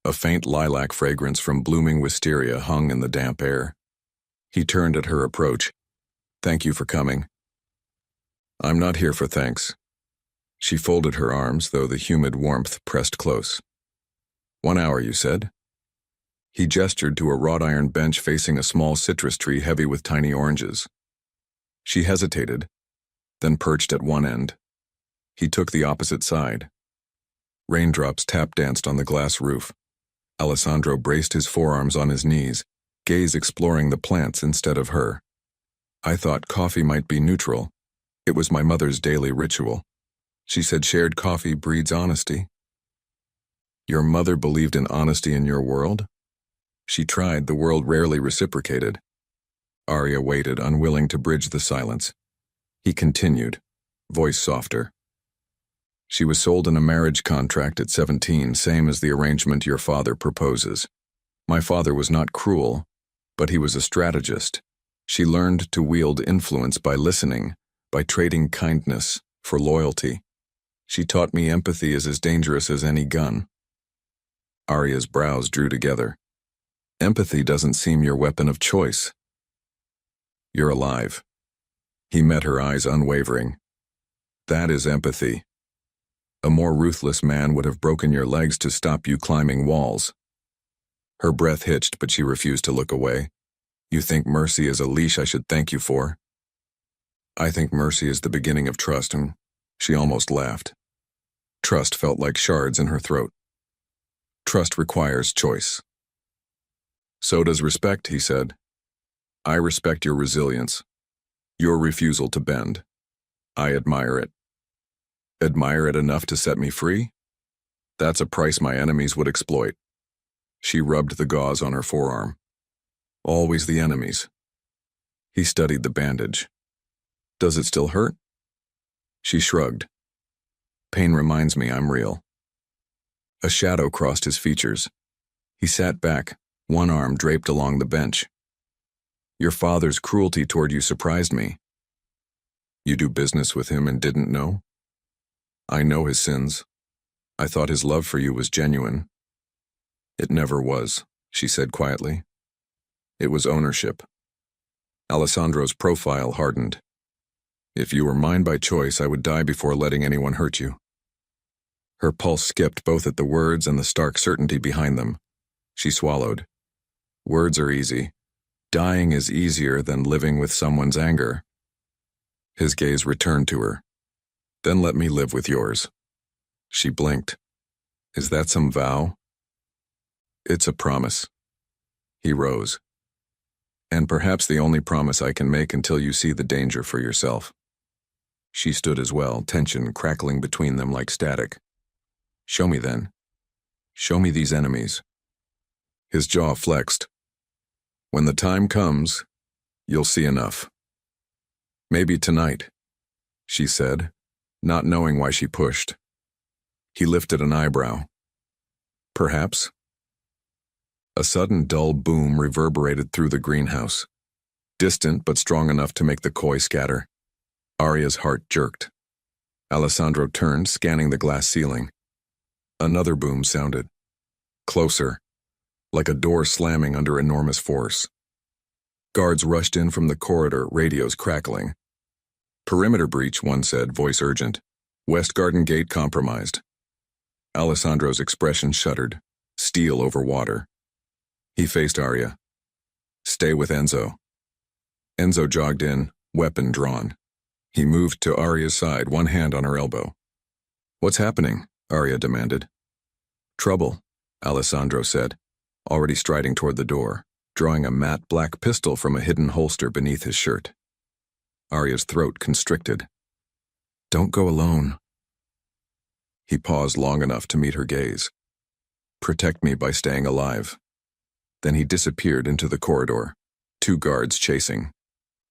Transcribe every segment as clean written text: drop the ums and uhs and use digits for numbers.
A faint lilac fragrance from blooming wisteria hung in the damp air. He turned at her approach. "Thank you for coming." "I'm not here for thanks." She folded her arms, though the humid warmth pressed close. "1 hour, you said?" He gestured to a wrought iron bench facing a small citrus tree heavy with tiny oranges. She hesitated, then perched at one end. He took the opposite side. Raindrops tap-danced on the glass roof. Alessandro braced his forearms on his knees, gaze exploring the plants instead of her. "I thought coffee might be neutral. It was my mother's daily ritual. She said shared coffee breeds honesty." "Your mother believed in honesty in your world?" "She tried. The world rarely reciprocated." Arya waited, unwilling to bridge the silence. He continued, voice softer. "She was sold in a marriage contract at 17, same as the arrangement your father proposes. My father was not cruel, but he was a strategist. She learned to wield influence by listening, by trading kindness for loyalty. She taught me empathy is as dangerous as any gun." Arya's brows drew together. "Empathy doesn't seem your weapon of choice." "You're alive." He met her eyes unwavering. "That is empathy. A more ruthless man would have broken your legs to stop you climbing walls." Her breath hitched, but she refused to look away. "You think mercy is a leash I should thank you for?" "I think mercy is the beginning of trust," and she almost laughed. Trust felt like shards in her throat. "Trust requires choice." "So does respect," he said. "I respect your resilience, your refusal to bend. I admire it." "Admire it enough to set me free? That's a price my enemies would exploit." She rubbed the gauze on her forearm. "Always the enemies." He studied the bandage. "Does it still hurt?" She shrugged. "Pain reminds me I'm real." A shadow crossed his features. He sat back, one arm draped along the bench. "Your father's cruelty toward you surprised me." "You do business with him and didn't know?" "I know his sins. I thought his love for you was genuine." "It never was," she said quietly. "It was ownership." Alessandro's profile hardened. "If you were mine by choice, I would die before letting anyone hurt you." Her pulse skipped both at the words and the stark certainty behind them. She swallowed. "Words are easy. Dying is easier than living with someone's anger." His gaze returned to her. "Then let me live with yours." She blinked. "Is that some vow?" "It's a promise." He rose. "And perhaps the only promise I can make until you see the danger for yourself." She stood as well, tension crackling between them like static. "Show me then. Show me these enemies." His jaw flexed. "When the time comes, you'll see enough." "Maybe tonight," she said, not knowing why she pushed. He lifted an eyebrow. "Perhaps." A sudden dull boom reverberated through the greenhouse, distant but strong enough to make the koi scatter. Arya's heart jerked. Alessandro turned, scanning the glass ceiling. Another boom sounded. Closer, like a door slamming under enormous force. Guards rushed in from the corridor, radios crackling. "Perimeter breach," one said, voice urgent. "West Garden Gate compromised." Alessandro's expression shuddered, steel over water. He faced Arya. "Stay with Enzo." Enzo jogged in, weapon drawn. He moved to Arya's side, one hand on her elbow. "What's happening?" Arya demanded. "Trouble," Alessandro said, already striding toward the door, drawing a matte black pistol from a hidden holster beneath his shirt. Arya's throat constricted. "Don't go alone." He paused long enough to meet her gaze. "Protect me by staying alive." Then he disappeared into the corridor, 2 guards chasing.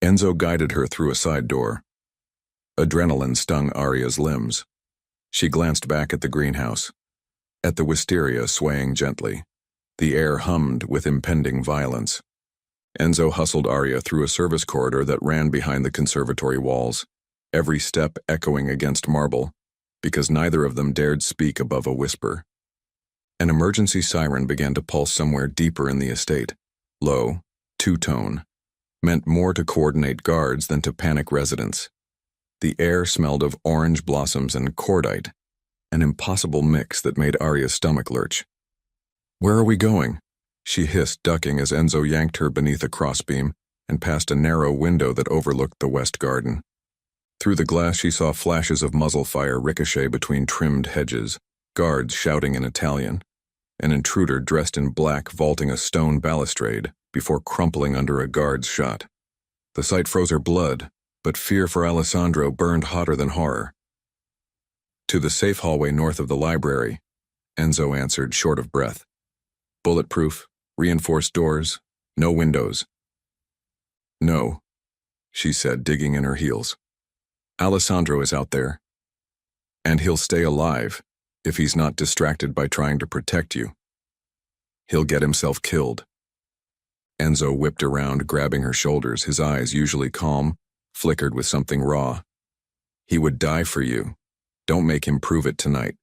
Enzo guided her through a side door. Adrenaline stung Arya's limbs. She glanced back at the greenhouse, at the wisteria swaying gently. The air hummed with impending violence. Enzo hustled Arya through a service corridor that ran behind the conservatory walls, every step echoing against marble, because neither of them dared speak above a whisper. An emergency siren began to pulse somewhere deeper in the estate. Low, two-tone, meant more to coordinate guards than to panic residents. The air smelled of orange blossoms and cordite, an impossible mix that made Arya's stomach lurch. "Where are we going?" she hissed, ducking as Enzo yanked her beneath a crossbeam and past a narrow window that overlooked the west garden. Through the glass she saw flashes of muzzle fire ricochet between trimmed hedges, guards shouting in Italian, an intruder dressed in black vaulting a stone balustrade before crumpling under a guard's shot. The sight froze her blood, but fear for Alessandro burned hotter than horror. "To the safe hallway north of the library," Enzo answered, short of breath. "Bulletproof, reinforced doors, no windows." "No," she said, digging in her heels. "Alessandro is out there. And he'll stay alive if he's not distracted by trying to protect you. He'll get himself killed." Enzo whipped around, grabbing her shoulders, his eyes, usually calm, flickered with something raw. "He would die for you. Don't make him prove it tonight."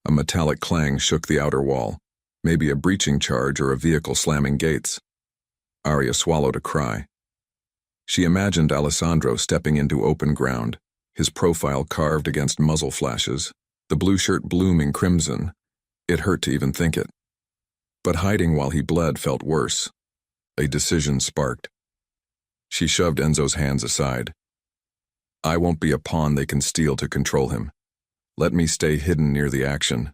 A metallic clang shook the outer wall, maybe a breaching charge or a vehicle slamming gates. Arya swallowed a cry. She imagined Alessandro stepping into open ground, his profile carved against muzzle flashes, the blue shirt blooming crimson. It hurt to even think it. But hiding while he bled felt worse. A decision sparked. She shoved Enzo's hands aside. "I won't be a pawn they can steal to control him. Let me stay hidden near the action.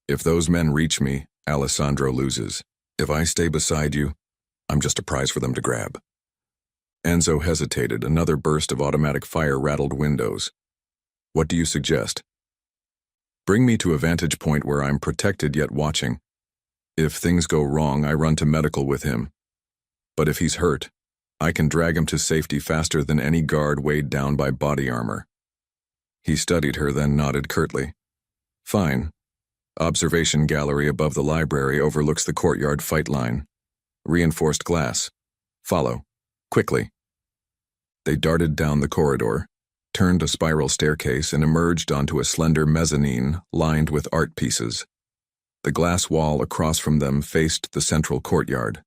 If those men reach me, Alessandro loses. If I stay beside you, I'm just a prize for them to grab." Enzo hesitated. Another burst of automatic fire rattled windows. "What do you suggest?" "Bring me to a vantage point where I'm protected yet watching. If things go wrong, I run to medical with him. But if he's hurt, I can drag him to safety faster than any guard weighed down by body armor." He studied her, then nodded curtly. "Fine. Observation gallery above the library overlooks the courtyard fight line. Reinforced glass. Follow. Quickly." They darted down the corridor, turned a spiral staircase, and emerged onto a slender mezzanine lined with art pieces. The glass wall across from them faced the central courtyard.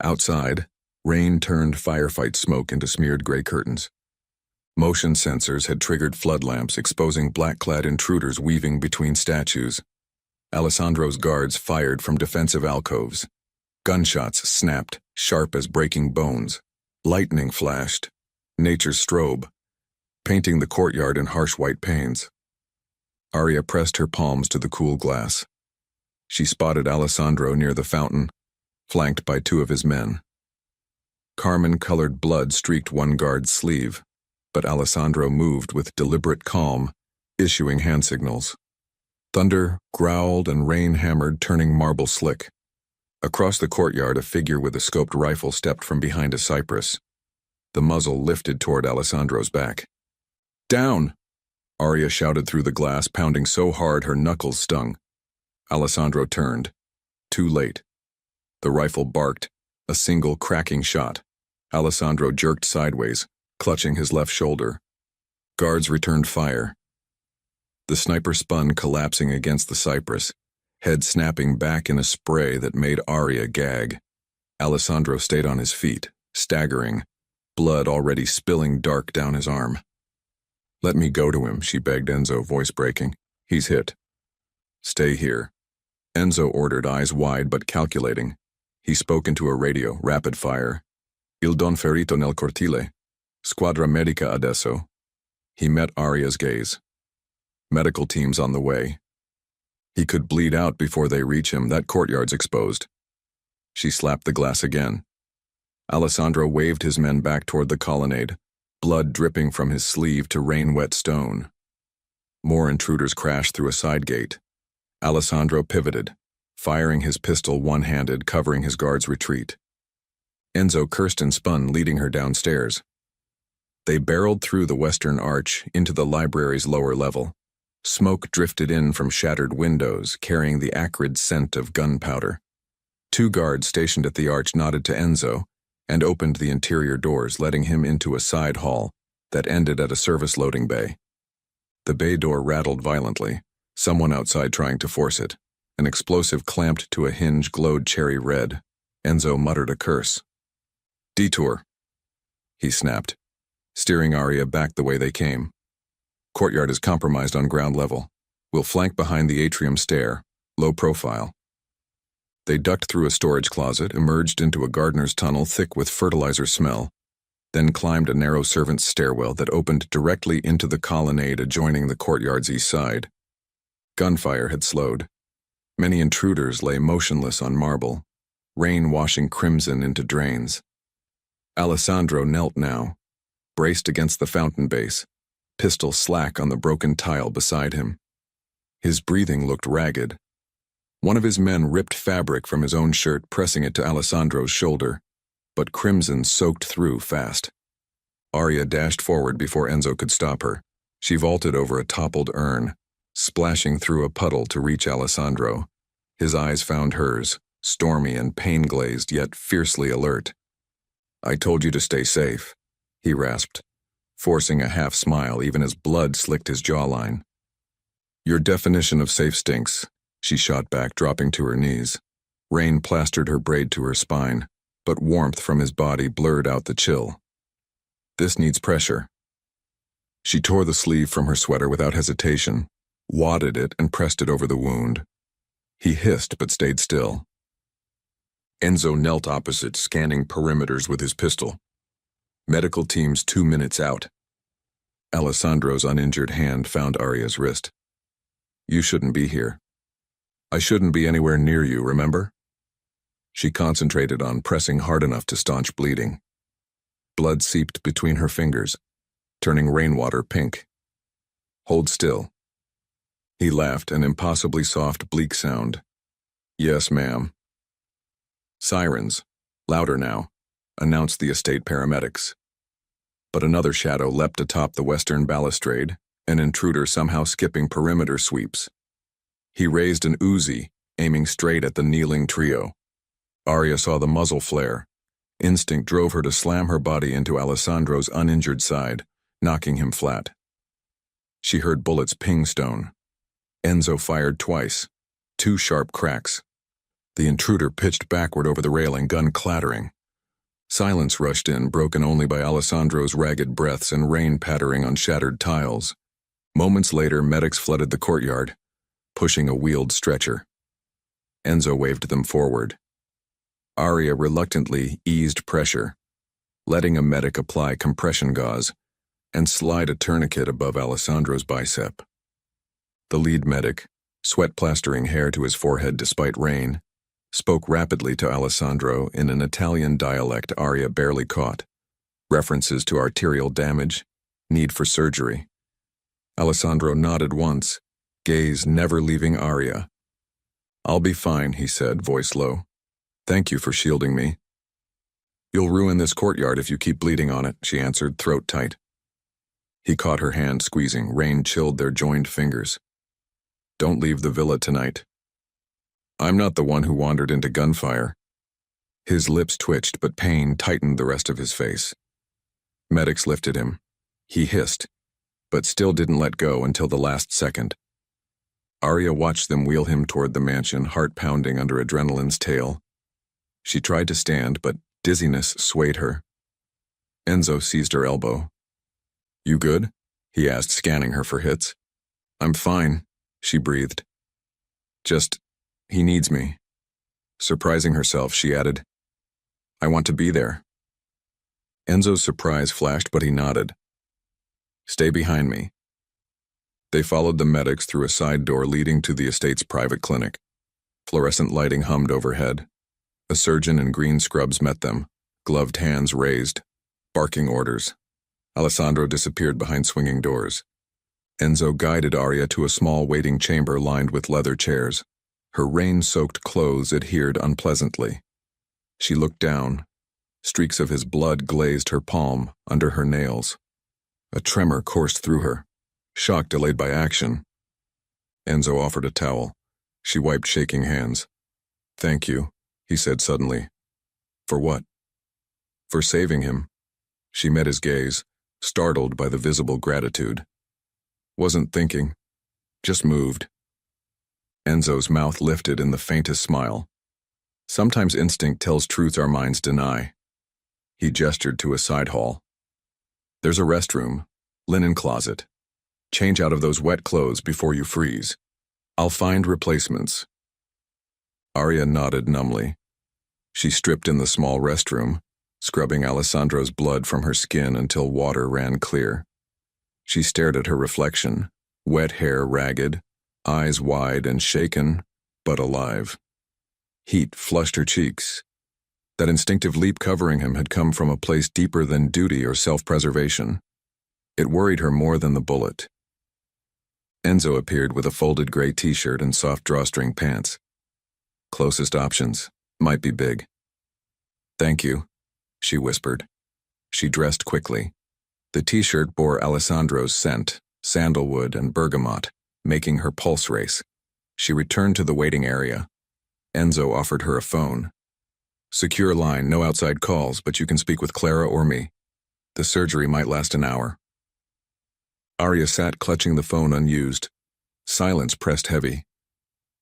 Outside, rain turned firefight smoke into smeared gray curtains. Motion sensors had triggered flood lamps, exposing black-clad intruders weaving between statues. Alessandro's guards fired from defensive alcoves. Gunshots snapped, sharp as breaking bones. Lightning flashed, nature's strobe, painting the courtyard in harsh white panes. Arya pressed her palms to the cool glass. She spotted Alessandro near the fountain, flanked by two of his men. Carmine-colored blood streaked one guard's sleeve, but Alessandro moved with deliberate calm, issuing hand signals. Thunder growled and rain hammered, turning marble slick. Across the courtyard, a figure with a scoped rifle stepped from behind a cypress. The muzzle lifted toward Alessandro's back. "Down!" Arya shouted through the glass, pounding so hard her knuckles stung. Alessandro turned. Too late. The rifle barked, a single cracking shot. Alessandro jerked sideways, clutching his left shoulder. Guards returned fire. The sniper spun, collapsing against the cypress, head snapping back in a spray that made Arya gag. Alessandro stayed on his feet, staggering, blood already spilling dark down his arm. "Let me go to him," she begged Enzo, voice breaking. "He's hit." "Stay here," Enzo ordered, eyes wide but calculating. He spoke into a radio, rapid fire. "Il don ferito nel cortile. Squadra medica adesso." He met Arya's gaze. "Medical team's on the way. He could bleed out before they reach him. That courtyard's exposed." She slapped the glass again. Alessandro waved his men back toward the colonnade, blood dripping from his sleeve to rain-wet stone. More intruders crashed through a side gate. Alessandro pivoted, firing his pistol one-handed, covering his guard's retreat. Enzo cursed and spun, leading her downstairs. They barreled through the western arch into the library's lower level. Smoke drifted in from shattered windows, carrying the acrid scent of gunpowder. Two guards stationed at the arch nodded to Enzo and opened the interior doors, letting him into a side hall that ended at a service loading bay. The bay door rattled violently, someone outside trying to force it. An explosive clamped to a hinge glowed cherry red. Enzo muttered a curse. Detour, he snapped, steering Arya back the way they came. Courtyard is compromised on ground level. We'll flank behind the atrium stair, low profile. They ducked through a storage closet, emerged into a gardener's tunnel thick with fertilizer smell, then climbed a narrow servant's stairwell that opened directly into the colonnade adjoining the courtyard's east side. Gunfire had slowed. Many intruders lay motionless on marble, rain washing crimson into drains. Alessandro knelt now, braced against the fountain base, pistol slack on the broken tile beside him. His breathing looked ragged. One of his men ripped fabric from his own shirt, pressing it to Alessandro's shoulder, but crimson soaked through fast. Arya dashed forward before Enzo could stop her. She vaulted over a toppled urn, splashing through a puddle to reach Alessandro. His eyes found hers, stormy and pain-glazed, yet fiercely alert. I told you to stay safe, he rasped, forcing a half-smile even as blood slicked his jawline. Your definition of safe stinks, she shot back, dropping to her knees. Rain plastered her braid to her spine, but warmth from his body blurred out the chill. This needs pressure. She tore the sleeve from her sweater without hesitation, wadded it and pressed it over the wound. He hissed but stayed still. Enzo knelt opposite, scanning perimeters with his pistol. Medical teams 2 minutes out. Alessandro's uninjured hand found Arya's wrist. You shouldn't be here. I shouldn't be anywhere near you, remember? She concentrated on pressing hard enough to staunch bleeding. Blood seeped between her fingers, turning rainwater pink. Hold still. He laughed, an impossibly soft, bleak sound. Yes, ma'am. Sirens, louder now, announced the estate paramedics. But another shadow leapt atop the western balustrade, an intruder somehow skipping perimeter sweeps. He raised an Uzi, aiming straight at the kneeling trio. Arya saw the muzzle flare. Instinct drove her to slam her body into Alessandro's uninjured side, knocking him flat. She heard bullets ping stone. Enzo fired twice, 2 sharp cracks. The intruder pitched backward over the railing, gun clattering. Silence rushed in, broken only by Alessandro's ragged breaths and rain pattering on shattered tiles. Moments later, medics flooded the courtyard, pushing a wheeled stretcher. Enzo waved them forward. Arya reluctantly eased pressure, letting a medic apply compression gauze and slide a tourniquet above Alessandro's bicep. The lead medic, sweat plastering hair to his forehead despite rain, spoke rapidly to Alessandro in an Italian dialect Arya barely caught, references to arterial damage, need for surgery. Alessandro nodded once, gaze never leaving Arya. I'll be fine, he said, voice low. Thank you for shielding me. You'll ruin this courtyard if you keep bleeding on it, she answered, throat tight. He caught her hand, squeezing. Rain chilled their joined fingers. Don't leave the villa tonight. I'm not the one who wandered into gunfire. His lips twitched, but pain tightened the rest of his face. Medics lifted him. He hissed, but still didn't let go until the last second. Arya watched them wheel him toward the mansion, heart pounding under adrenaline's tail. She tried to stand, but dizziness swayed her. Enzo seized her elbow. You good? He asked, scanning her for hits. I'm fine, she breathed. Just, he needs me. Surprising herself, she added, I want to be there. Enzo's surprise flashed, but he nodded. Stay behind me. They followed the medics through a side door leading to the estate's private clinic. Fluorescent lighting hummed overhead. A surgeon in green scrubs met them, gloved hands raised, barking orders. Alessandro disappeared behind swinging doors. Enzo guided Arya to a small waiting chamber lined with leather chairs. Her rain-soaked clothes adhered unpleasantly. She looked down. Streaks of his blood glazed her palm under her nails. A tremor coursed through her, shock delayed by action. Enzo offered a towel. She wiped shaking hands. Thank you, he said suddenly. For what? For saving him. She met his gaze, startled by the visible gratitude. Wasn't thinking. Just moved. Enzo's mouth lifted in the faintest smile. Sometimes instinct tells truth our minds deny. He gestured to a side hall. There's a restroom, linen closet. Change out of those wet clothes before you freeze. I'll find replacements. Arya nodded numbly. She stripped in the small restroom, scrubbing Alessandro's blood from her skin until water ran clear. She stared at her reflection, wet hair ragged, eyes wide and shaken, but alive. Heat flushed her cheeks. That instinctive leap covering him had come from a place deeper than duty or self-preservation. It worried her more than the bullet. Enzo appeared with a folded gray t-shirt and soft drawstring pants. Closest options. Might be big. Thank you, she whispered. She dressed quickly. The t-shirt bore Alessandro's scent, sandalwood and bergamot, making her pulse race. She returned to the waiting area. Enzo offered her a phone. Secure line, no outside calls, but you can speak with Clara or me. The surgery might last an hour. Arya sat clutching the phone unused. Silence pressed heavy.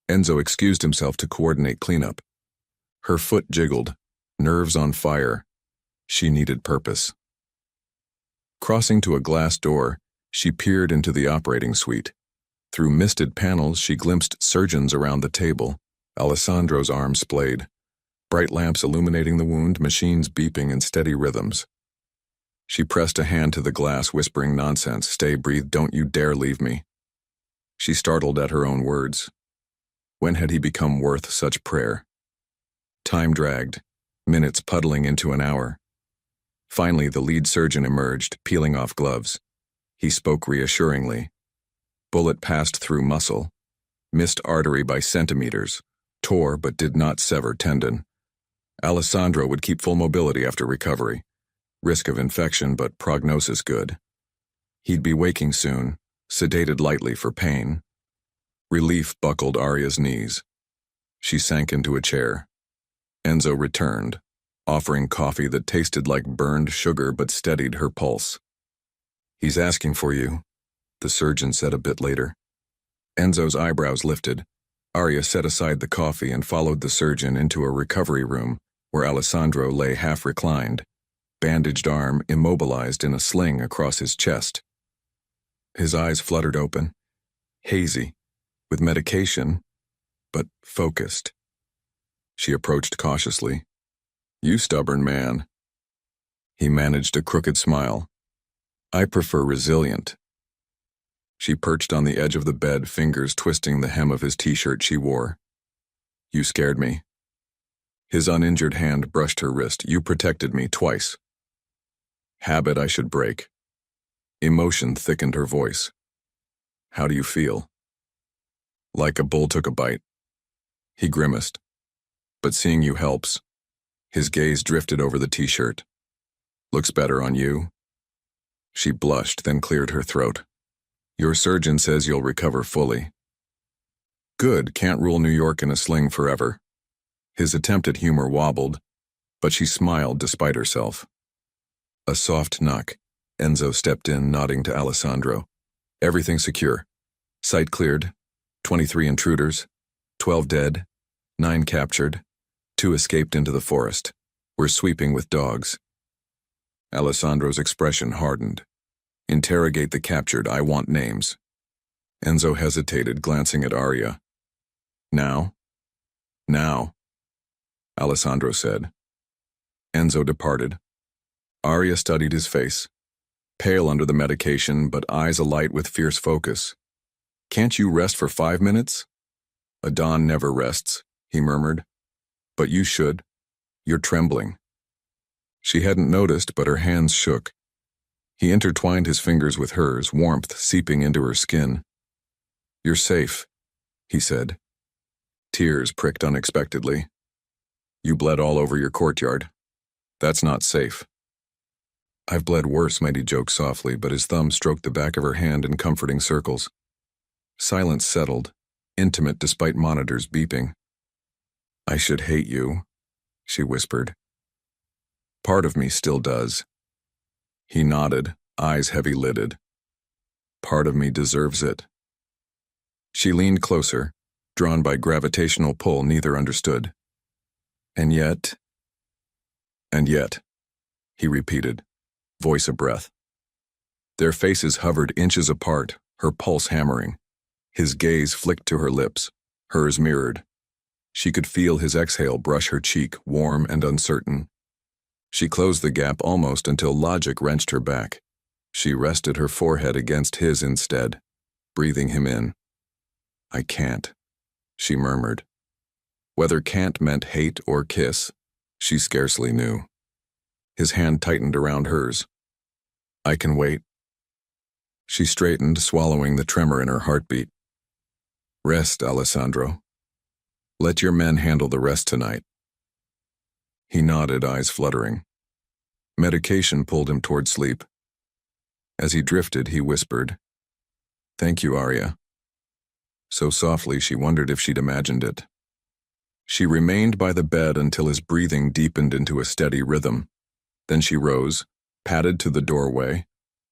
Enzo excused himself to coordinate cleanup. Her foot jiggled, nerves on fire. She needed purpose. Crossing to a glass door, she peered into the operating suite. Through misted panels, she glimpsed surgeons around the table. Alessandro's arm splayed. Bright lamps illuminating the wound, machines beeping in steady rhythms. She pressed a hand to the glass, whispering nonsense. Stay, breathe, don't you dare leave me. She startled at her own words. When had he become worth such prayer? Time dragged, minutes puddling into an hour. Finally, the lead surgeon emerged, peeling off gloves. He spoke reassuringly. Bullet passed through muscle, missed artery by centimeters, tore but did not sever tendon. Alessandro would keep full mobility after recovery. Risk of infection, but prognosis good. He'd be waking soon, sedated lightly for pain. Relief buckled Arya's knees. She sank into a chair. Enzo returned, offering coffee that tasted like burned sugar but steadied her pulse. He's asking for you, the surgeon said a bit later. Enzo's eyebrows lifted. Arya set aside the coffee and followed the surgeon into a recovery room where Alessandro lay half-reclined, bandaged arm immobilized in a sling across his chest. His eyes fluttered open, hazy, with medication, but focused. She approached cautiously. You stubborn man. He managed a crooked smile. I prefer resilient. She perched on the edge of the bed, fingers twisting the hem of his t-shirt she wore. You scared me. His uninjured hand brushed her wrist. You protected me twice. Habit I should break. Emotion thickened her voice. How do you feel? Like a bull took a bite. He grimaced. But seeing you helps. His gaze drifted over the t-shirt. Looks better on you. She blushed, then cleared her throat. Your surgeon says you'll recover fully. Good, can't rule New York in a sling forever. His attempt at humor wobbled, but she smiled despite herself. A soft knock. Enzo stepped in, nodding to Alessandro. Everything secure. Site cleared. 23 intruders. 12 dead. 9 captured. 2 escaped into the forest. We're sweeping with dogs. Alessandro's expression hardened. Interrogate the captured. I want names. Enzo hesitated, glancing at Arya. Now? Now, Alessandro said. Enzo departed. Arya studied his face. Pale under the medication, but eyes alight with fierce focus. Can't you rest for 5 minutes? A Don never rests, he murmured. But you should. You're trembling. She hadn't noticed, but her hands shook. He intertwined his fingers with hers, warmth seeping into her skin. You're safe, he said. Tears pricked unexpectedly. You bled all over your courtyard. That's not safe. I've bled worse, might he joke softly, but his thumb stroked the back of her hand in comforting circles. Silence settled, intimate despite monitors beeping. I should hate you, she whispered. Part of me still does. He nodded, eyes heavy-lidded. Part of me deserves it. She leaned closer, drawn by gravitational pull neither understood. And yet, he repeated, voice a breath. Their faces hovered inches apart, her pulse hammering. His gaze flicked to her lips, hers mirrored. She could feel his exhale brush her cheek, warm and uncertain. She closed the gap almost until logic wrenched her back. She rested her forehead against his instead, breathing him in. I can't, she murmured. Whether can't meant hate or kiss, she scarcely knew. His hand tightened around hers. I can wait. She straightened, swallowing the tremor in her heartbeat. Rest, Alessandro. Let your men handle the rest tonight. He nodded, eyes fluttering. Medication pulled him toward sleep. As he drifted, he whispered, Thank you, Arya. So softly she wondered if she'd imagined it. She remained by the bed until his breathing deepened into a steady rhythm. Then she rose, padded to the doorway,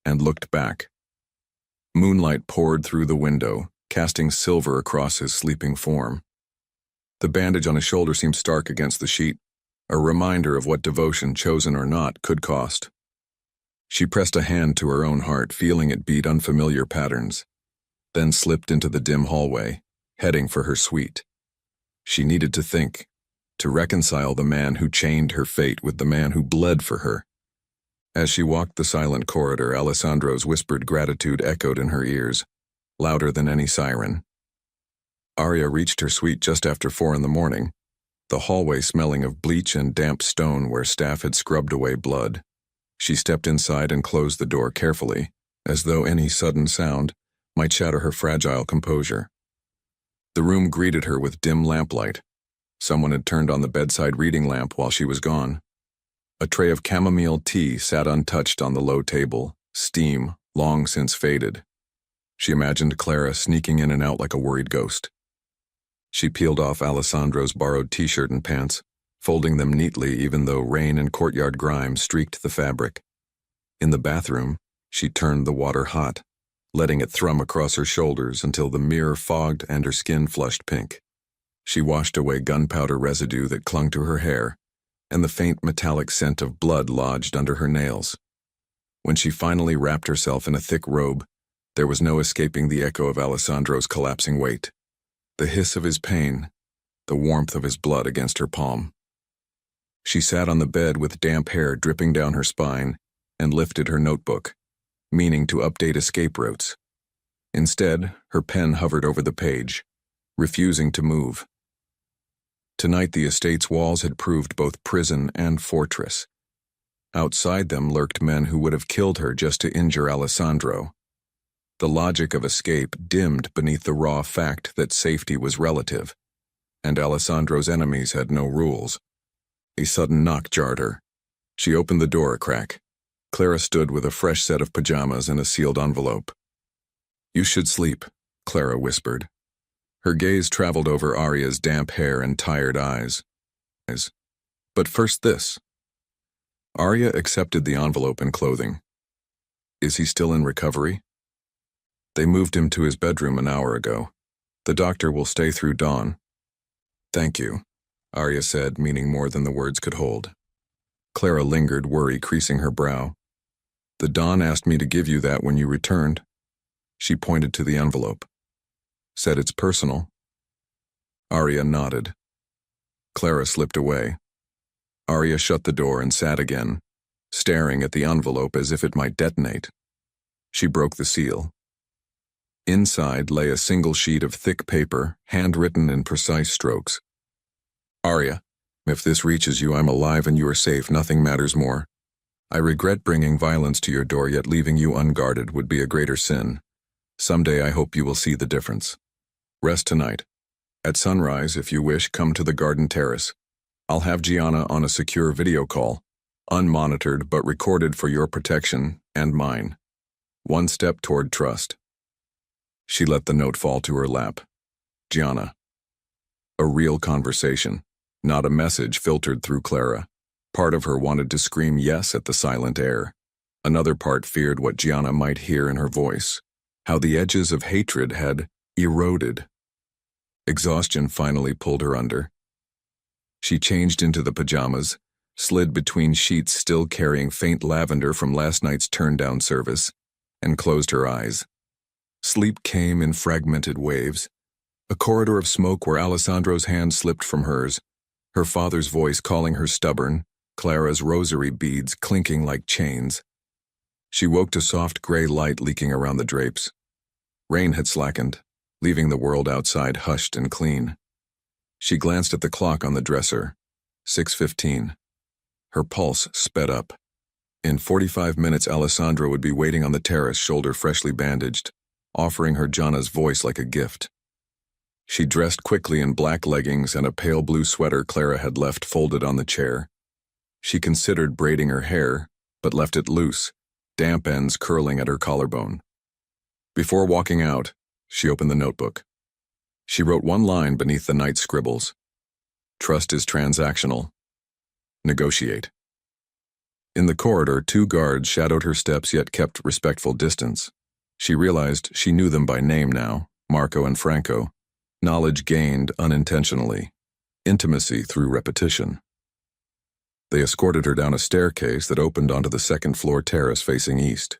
and looked back. Moonlight poured through the window, casting silver across his sleeping form. The bandage on his shoulder seemed stark against the sheet, a reminder of what devotion, chosen or not, could cost. She pressed a hand to her own heart, feeling it beat unfamiliar patterns, then slipped into the dim hallway, heading for her suite. She needed to think, to reconcile the man who chained her fate with the man who bled for her. As she walked the silent corridor, Alessandro's whispered gratitude echoed in her ears, louder than any siren. Arya reached her suite just after 4 a.m, the hallway smelling of bleach and damp stone where staff had scrubbed away blood. She stepped inside and closed the door carefully, as though any sudden sound might shatter her fragile composure. The room greeted her with dim lamplight. Someone had turned on the bedside reading lamp while she was gone. A tray of chamomile tea sat untouched on the low table, steam long since faded. She imagined Clara sneaking in and out like a worried ghost. She peeled off Alessandro's borrowed t-shirt and pants, folding them neatly even though rain and courtyard grime streaked the fabric. In the bathroom, she turned the water hot, letting it thrum across her shoulders until the mirror fogged and her skin flushed pink. She washed away gunpowder residue that clung to her hair, and the faint metallic scent of blood lodged under her nails. When she finally wrapped herself in a thick robe, there was no escaping the echo of Alessandro's collapsing weight. The hiss of his pain, the warmth of his blood against her palm. She sat on the bed with damp hair dripping down her spine and lifted her notebook, meaning to update escape routes. Instead, her pen hovered over the page, refusing to move. Tonight the estate's walls had proved both prison and fortress. Outside them lurked men who would have killed her just to injure Alessandro. The logic of escape dimmed beneath the raw fact that safety was relative, and Alessandro's enemies had no rules. A sudden knock jarred her. She opened the door a crack. Clara stood with a fresh set of pajamas and a sealed envelope. You should sleep, Clara whispered. Her gaze traveled over Arya's damp hair and tired eyes. But first this. Arya accepted the envelope and clothing. Is he still in recovery? They moved him to his bedroom an hour ago. The doctor will stay through dawn. Thank you, Arya said, meaning more than the words could hold. Clara lingered, worry creasing her brow. The Don asked me to give you that when you returned. She pointed to the envelope. Said it's personal. Arya nodded. Clara slipped away. Arya shut the door and sat again, staring at the envelope as if it might detonate. She broke the seal. Inside lay a single sheet of thick paper, handwritten in precise strokes. Arya, if this reaches you, I'm alive and you are safe. Nothing matters more. I regret bringing violence to your door, yet leaving you unguarded would be a greater sin. Someday I hope you will see the difference. Rest tonight. At sunrise, if you wish, come to the garden terrace. I'll have Gianna on a secure video call, unmonitored but recorded for your protection and mine. One step toward trust. She let the note fall to her lap. Gianna. A real conversation, not a message filtered through Clara. Part of her wanted to scream yes at the silent air. Another part feared what Gianna might hear in her voice, how the edges of hatred had eroded. Exhaustion finally pulled her under. She changed into the pajamas, slid between sheets still carrying faint lavender from last night's turn-down service, and closed her eyes. Sleep came in fragmented waves. A corridor of smoke where Alessandro's hand slipped from hers, her father's voice calling her stubborn, Clara's rosary beads clinking like chains. She woke to soft gray light leaking around the drapes. Rain had slackened, leaving the world outside hushed and clean. She glanced at the clock on the dresser. 6:15. Her pulse sped up. In 45 minutes, Alessandro would be waiting on the terrace, shoulder freshly bandaged, offering her Gianna's voice like a gift. She dressed quickly in black leggings and a pale blue sweater Clara had left folded on the chair. She considered braiding her hair, but left it loose, damp ends curling at her collarbone. Before walking out, she opened the notebook. She wrote one line beneath the night's scribbles. Trust is transactional. Negotiate. In the corridor, 2 guards shadowed her steps yet kept respectful distance. She realized she knew them by name now, Marco and Franco. Knowledge gained unintentionally. Intimacy through repetition. They escorted her down a staircase that opened onto the second-floor terrace facing east.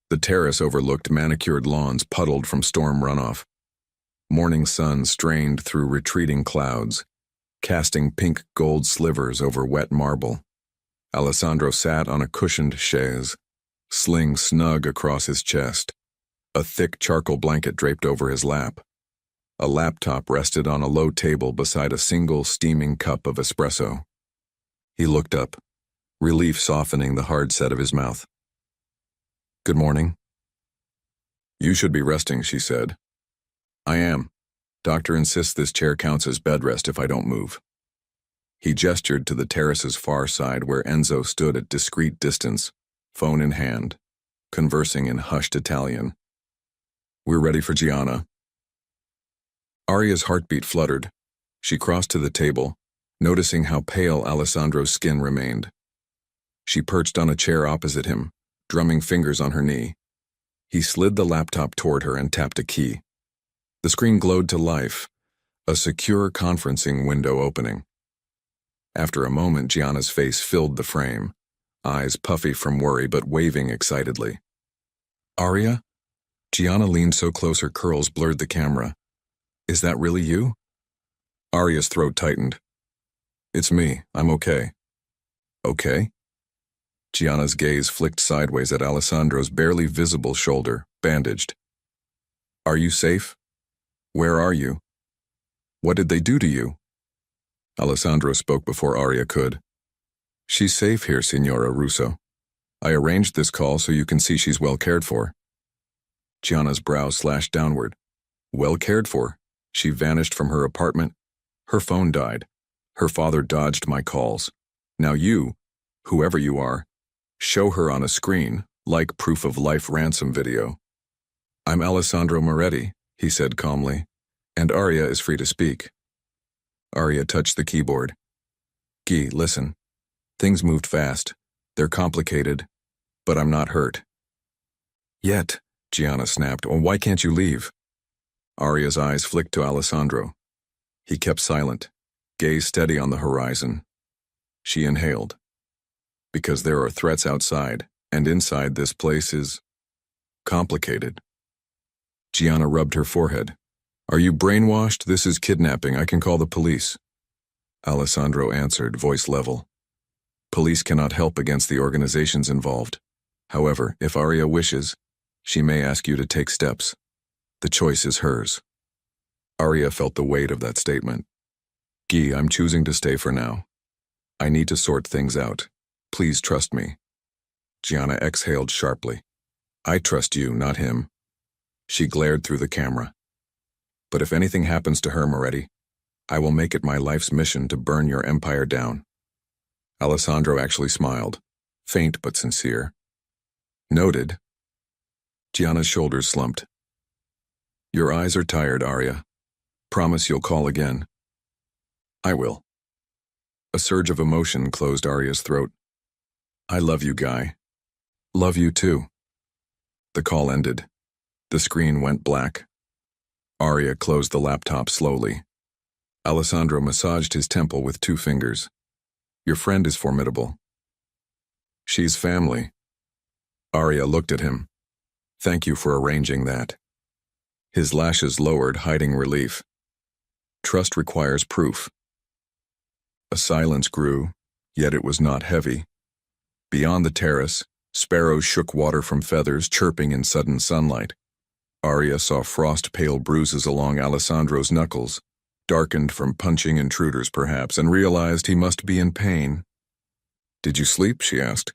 The terrace overlooked manicured lawns puddled from storm runoff. Morning sun strained through retreating clouds, casting pink gold slivers over wet marble. Alessandro sat on a cushioned chaise, sling snug across his chest, a thick charcoal blanket draped over his lap. A laptop rested on a low table beside a single steaming cup of espresso. He looked up, relief softening the hard set of his mouth. Good morning. You should be resting, she said. I am. Doctor insists this chair counts as bed rest if I don't move. He gestured to the terrace's far side where Enzo stood at discreet distance, phone in hand, conversing in hushed Italian. We're ready for Gianna. Aria's heartbeat fluttered. She crossed to the table, noticing how pale Alessandro's skin remained. She perched on a chair opposite him, drumming fingers on her knee. He slid the laptop toward her and tapped a key. The screen glowed to life, a secure conferencing window opening. After a moment, Gianna's face filled the frame, eyes puffy from worry but waving excitedly. Aria? Gianna leaned so close her curls blurred the camera. Is that really you? Aria's throat tightened. It's me. I'm okay. Okay? Gianna's gaze flicked sideways at Alessandro's barely visible shoulder, bandaged. Are you safe? Where are you? What did they do to you? Alessandro spoke before Aria could. She's safe here, Signora Russo. I arranged this call so you can see she's well cared for. Gianna's brow slashed downward. Well cared for? She vanished from her apartment. Her phone died. Her father dodged my calls. Now you, whoever you are, show her on a screen, like proof of life ransom video. I'm Alessandro Moretti, he said calmly, and Aria is free to speak. Aria touched the keyboard. Guy, listen. Things moved fast. They're complicated, but I'm not hurt. Yet, Gianna snapped. Well, why can't you leave? Aria's eyes flicked to Alessandro. He kept silent, gaze steady on the horizon. She inhaled. Because there are threats outside, and inside this place is complicated. Gianna rubbed her forehead. Are you brainwashed? This is kidnapping. I can call the police. Alessandro answered, voice level. Police cannot help against the organizations involved. However, if Aria wishes, she may ask you to take steps. The choice is hers. Aria felt the weight of that statement. Guy, I'm choosing to stay for now. I need to sort things out. Please trust me. Gianna exhaled sharply. I trust you, not him. She glared through the camera. But if anything happens to her, Moretti, I will make it my life's mission to burn your empire down. Alessandro actually smiled, faint but sincere. Noted. Gianna's shoulders slumped. Your eyes are tired, Aria. Promise you'll call again. I will. A surge of emotion closed Aria's throat. I love you, Guy. Love you too. The call ended. The screen went black. Arya closed the laptop slowly. Alessandro massaged his temple with 2 fingers. Your friend is formidable. She's family. Arya looked at him. Thank you for arranging that. His lashes lowered, hiding relief. Trust requires proof. A silence grew, yet it was not heavy. Beyond the terrace, sparrows shook water from feathers, chirping in sudden sunlight. Arya saw frost-pale bruises along Alessandro's knuckles, darkened from punching intruders perhaps, and realized he must be in pain. Did you sleep? She asked.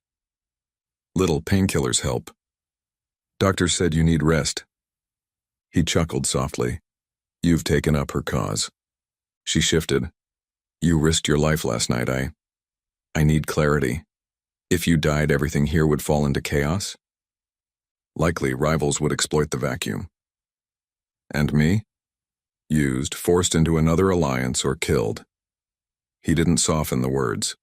Little painkillers help. Doctor said you need rest. He chuckled softly. You've taken up her cause. She shifted. You risked your life last night. I need clarity. If you died, everything here would fall into chaos? Likely, rivals would exploit the vacuum. And me? Used, forced into another alliance, or killed. He didn't soften the words.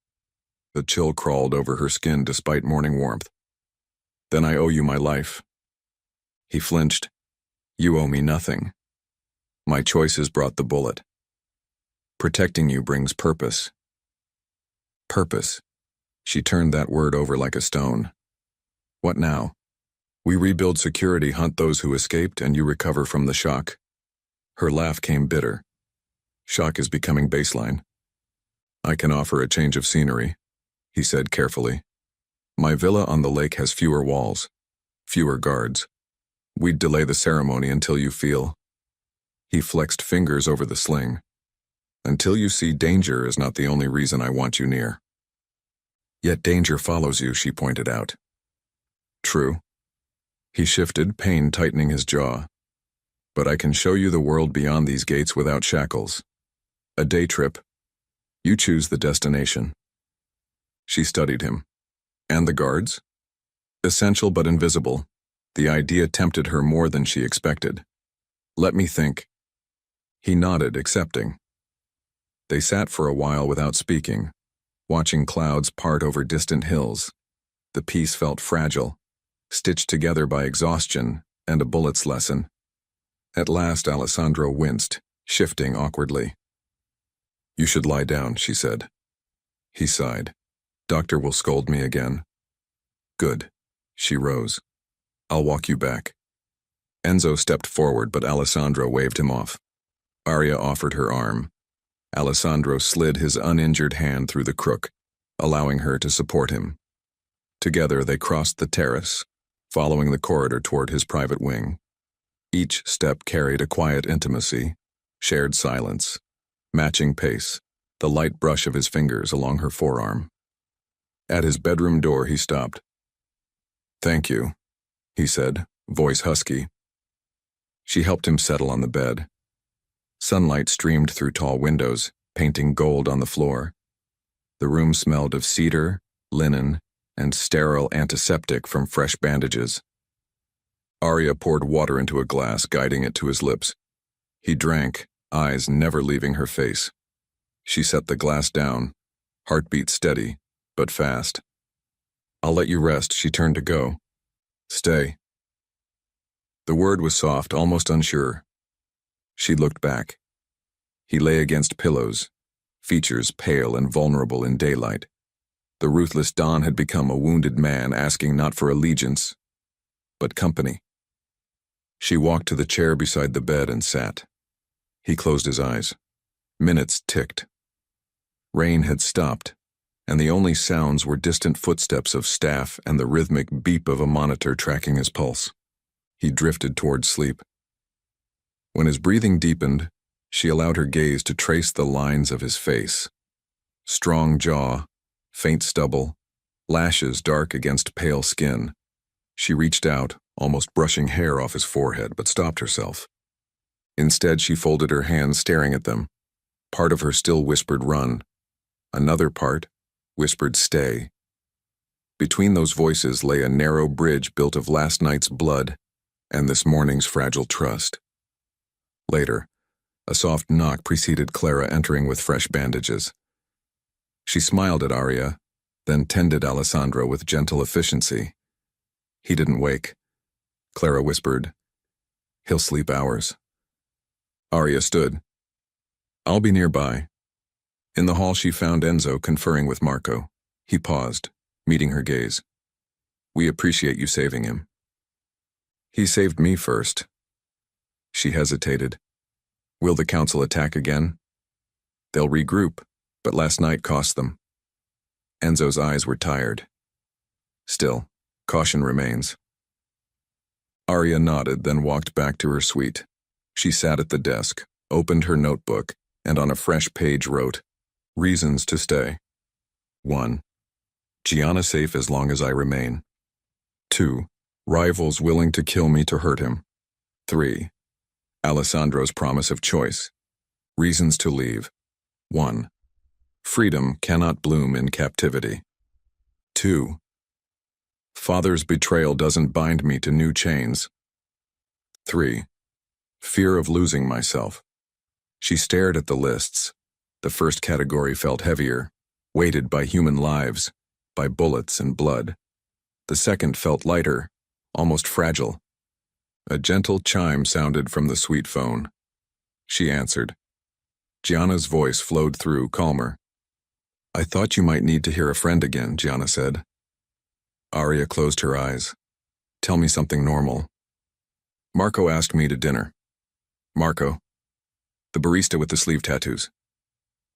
The chill crawled over her skin despite morning warmth. Then I owe you my life. He flinched. You owe me nothing. My choices brought the bullet. Protecting you brings purpose. Purpose. She turned that word over like a stone. What now? We rebuild security, hunt those who escaped, and you recover from the shock. Her laugh came bitter. Shock is becoming baseline. I can offer a change of scenery, he said carefully. My villa on the lake has fewer walls, fewer guards. We'd delay the ceremony until you feel. He flexed fingers over the sling. Until you see danger is not the only reason I want you near. Yet danger follows you, she pointed out. True. He shifted, pain tightening his jaw. But I can show you the world beyond these gates without shackles. A day trip. You choose the destination. She studied him. And the guards? Essential but invisible. The idea tempted her more than she expected. Let me think. He nodded, accepting. They sat for a while without speaking, watching clouds part over distant hills. The peace felt fragile, stitched together by exhaustion and a bullet's lesson. At last, Alessandro winced, shifting awkwardly. You should lie down, she said. He sighed. Doctor will scold me again. Good. She rose. I'll walk you back. Enzo stepped forward, but Alessandro waved him off. Arya offered her arm. Alessandro slid his uninjured hand through the crook, allowing her to support him. Together they crossed the terrace, following the corridor toward his private wing. Each step carried a quiet intimacy, shared silence, matching pace, the light brush of his fingers along her forearm. At his bedroom door he stopped. Thank you, he said, voice husky. She helped him settle on the bed. Sunlight streamed through tall windows, painting gold on the floor. The room smelled of cedar, linen, and sterile antiseptic from fresh bandages. Arya poured water into a glass, guiding it to his lips. He drank, eyes never leaving her face. She set the glass down, heartbeat steady, but fast. I'll let you rest, she turned to go. Stay. The word was soft, almost unsure. She looked back. He lay against pillows, features pale and vulnerable in daylight. The ruthless Don had become a wounded man asking not for allegiance, but company. She walked to the chair beside the bed and sat. He closed his eyes. Minutes ticked. Rain had stopped, and the only sounds were distant footsteps of staff and the rhythmic beep of a monitor tracking his pulse. He drifted toward sleep. When his breathing deepened, she allowed her gaze to trace the lines of his face. Strong jaw, faint stubble, lashes dark against pale skin. She reached out, almost brushing hair off his forehead, but stopped herself. Instead, she folded her hands, staring at them. Part of her still whispered run. Another part whispered stay. Between those voices lay a narrow bridge built of last night's blood and this morning's fragile trust. Later, a soft knock preceded Clara entering with fresh bandages. She smiled at Arya, then tended Alessandro with gentle efficiency. He didn't wake. Clara whispered, He'll sleep hours. Arya stood. I'll be nearby. In the hall she found Enzo conferring with Marco. He paused, meeting her gaze. We appreciate you saving him. He saved me first. She hesitated. Will the council attack again? They'll regroup, but last night cost them. Enzo's eyes were tired. Still, caution remains. Arya nodded, then walked back to her suite. She sat at the desk, opened her notebook, and on a fresh page wrote, Reasons to stay. 1. Gianna safe as long as I remain. 2. Rivals willing to kill me to hurt him. 3. Alessandro's promise of choice. Reasons to leave. 1. Freedom cannot bloom in captivity. 2. Father's betrayal doesn't bind me to new chains. 3. Fear of losing myself. She stared at the lists. The first category felt heavier, weighted by human lives, by bullets and blood. The second felt lighter, almost fragile. A gentle chime sounded from the suite phone. She answered. Gianna's voice flowed through, calmer. I thought you might need to hear a friend again, Gianna said. Arya closed her eyes. Tell me something normal. Marco asked me to dinner. Marco. The barista with the sleeve tattoos.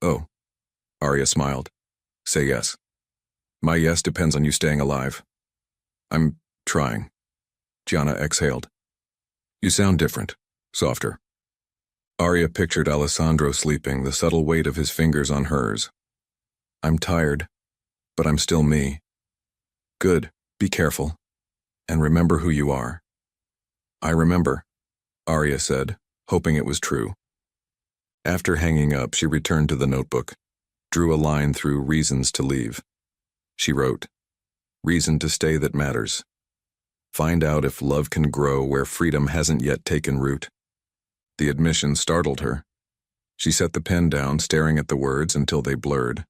Oh. Arya smiled. Say yes. My yes depends on you staying alive. I'm trying. Gianna exhaled. You sound different, softer. Arya pictured Alessandro sleeping, the subtle weight of his fingers on hers. I'm tired, but I'm still me. Good, be careful, and remember who you are. I remember, Arya said, hoping it was true. After hanging up, she returned to the notebook, drew a line through reasons to leave. She wrote, Reason to stay that matters. Find out if love can grow where freedom hasn't yet taken root. The admission startled her. She set the pen down, staring at the words until they blurred.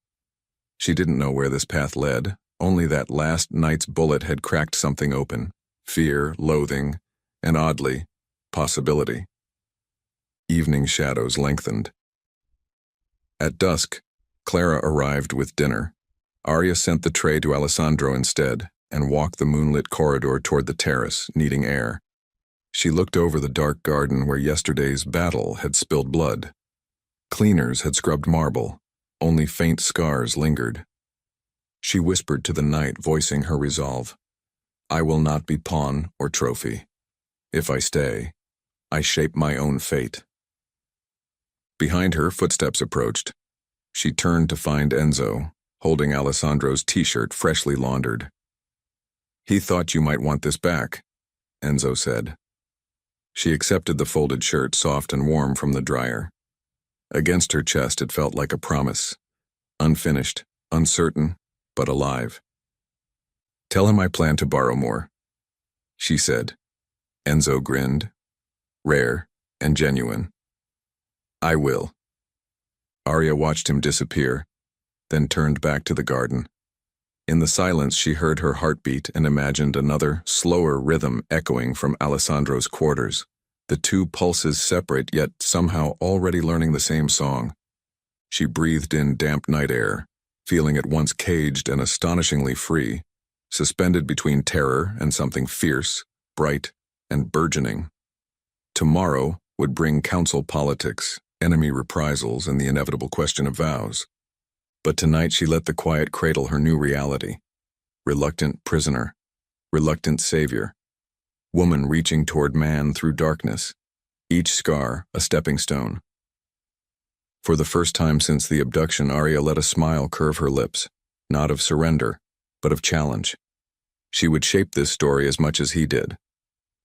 She didn't know where this path led, only that last night's bullet had cracked something open. Fear, loathing, and oddly, possibility. Evening shadows lengthened. At dusk, Clara arrived with dinner. Arya sent the tray to Alessandro instead, and walked the moonlit corridor toward the terrace, needing air. She looked over the dark garden where yesterday's battle had spilled blood. Cleaners had scrubbed marble, only faint scars lingered. She whispered to the night, voicing her resolve. I will not be pawn or trophy. If I stay, I shape my own fate. Behind her, footsteps approached. She turned to find Enzo, holding Alessandro's t-shirt freshly laundered. He thought you might want this back, Enzo said. She accepted the folded shirt, soft and warm from the dryer. Against her chest, it felt like a promise. Unfinished, uncertain, but alive. Tell him I plan to borrow more, she said. Enzo grinned. Rare and genuine. I will. Arya watched him disappear, then turned back to the garden. In the silence, she heard her heartbeat and imagined another, slower rhythm echoing from Alessandro's quarters, the two pulses separate yet somehow already learning the same song. She breathed in damp night air, feeling at once caged and astonishingly free, suspended between terror and something fierce, bright, and burgeoning. Tomorrow would bring council politics, enemy reprisals, and the inevitable question of vows. But tonight she let the quiet cradle her new reality. Reluctant prisoner, reluctant savior, woman reaching toward man through darkness, each scar a stepping stone. For the first time since the abduction, Arya let a smile curve her lips, not of surrender, but of challenge. She would shape this story as much as he did.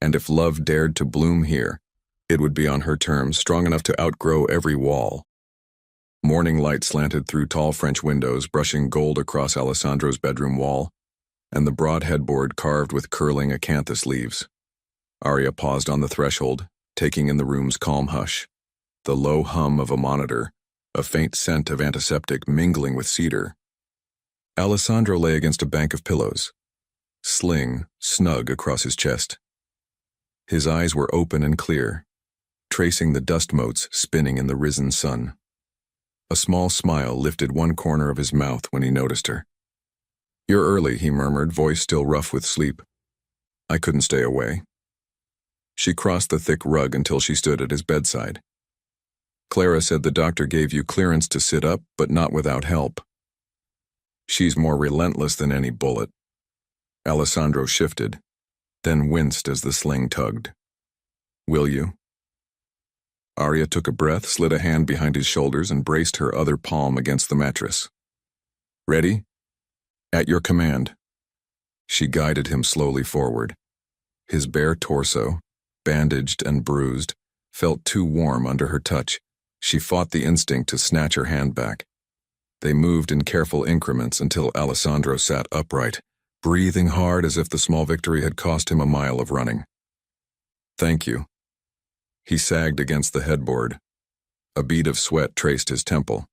And if love dared to bloom here, it would be on her terms, strong enough to outgrow every wall. Morning light slanted through tall French windows, brushing gold across Alessandro's bedroom wall, and the broad headboard carved with curling acanthus leaves. Arya paused on the threshold, taking in the room's calm hush. The low hum of a monitor, a faint scent of antiseptic mingling with cedar. Alessandro lay against a bank of pillows, sling snug across his chest. His eyes were open and clear, tracing the dust motes spinning in the risen sun. A small smile lifted one corner of his mouth when he noticed her. "You're early," he murmured, voice still rough with sleep. "I couldn't stay away." She crossed the thick rug until she stood at his bedside. "Clara said the doctor gave you clearance to sit up, but not without help." "She's more relentless than any bullet." Alessandro shifted, then winced as the sling tugged. "Will you?" Arya took a breath, slid a hand behind his shoulders, and braced her other palm against the mattress. "Ready?" "At your command." She guided him slowly forward. His bare torso, bandaged and bruised, felt too warm under her touch. She fought the instinct to snatch her hand back. They moved in careful increments until Alessandro sat upright, breathing hard as if the small victory had cost him a mile of running. "Thank you." He sagged against the headboard. A bead of sweat traced his temple.